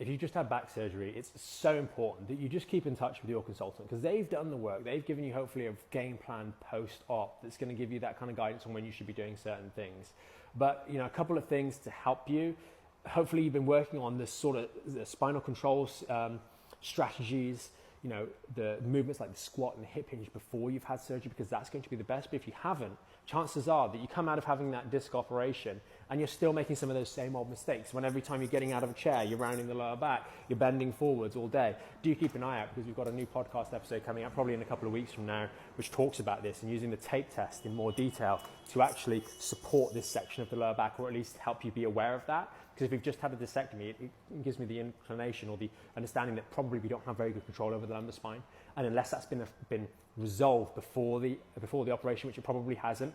if you just had back surgery, it's so important that you just keep in touch with your consultant, because they've done the work. They've given you hopefully a game plan post-op that's going to give you that kind of guidance on when you should be doing certain things. But a couple of things to help you. Hopefully you've been working on this sort of the spinal controls strategies, the movements like the squat and the hip hinge before you've had surgery, because that's going to be the best. But if you haven't, chances are that you come out of having that disc operation and you're still making some of those same old mistakes. When every time you're getting out of a chair, you're rounding the lower back, you're bending forwards all day. Do keep an eye out, because we've got a new podcast episode coming out probably in a couple of weeks from now, which talks about this and using the tape test in more detail to actually support this section of the lower back, or at least help you be aware of that. Because if we've just had a discectomy, it gives me the inclination or the understanding that probably we don't have very good control over the lumbar spine. And unless that's been resolved before the operation, which it probably hasn't,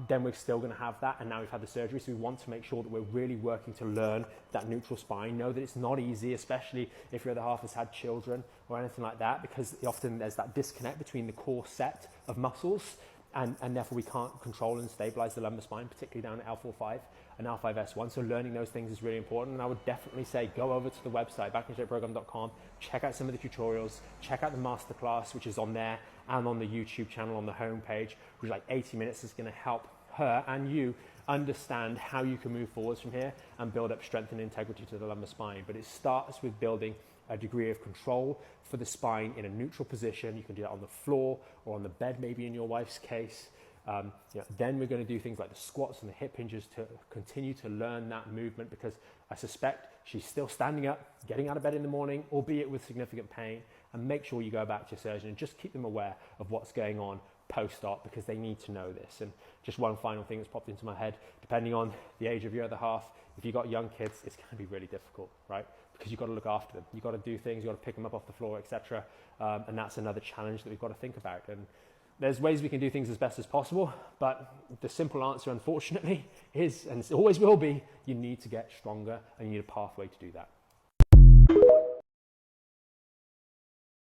then we're still going to have that. And now we've had the surgery, so we want to make sure that we're really working to learn that neutral spine. Know that it's not easy, especially if your other half has had children or anything like that, because often there's that disconnect between the core set of muscles, and therefore we can't control and stabilize the lumbar spine, particularly down at L4-5 and L5-S1. So learning those things is really important. And I would definitely say go over to the website, backinshapeprogram.com, check out some of the tutorials, check out the masterclass, which is on there, and on the YouTube channel on the homepage, which is like 80 minutes. Is going to help her and you understand how you can move forwards from here and build up strength and integrity to the lumbar spine. But it starts with building a degree of control for the spine in a neutral position. You can do that on the floor or on the bed, maybe in your wife's case. Then we're going to do things like the squats and the hip hinges to continue to learn that movement, because I suspect she's still standing up, getting out of bed in the morning, albeit with significant pain. And make sure you go back to your surgeon and just keep them aware of what's going on post-op, because they need to know this. And just one final thing that's popped into my head: depending on the age of your other half, if you've got young kids, it's going to be really difficult, right? Because you've got to look after them. You've got to do things, you've got to pick them up off the floor, etc. And that's another challenge that we've got to think about. And there's ways we can do things as best as possible, but the simple answer, unfortunately, is, and it always will be, you need to get stronger and you need a pathway to do that.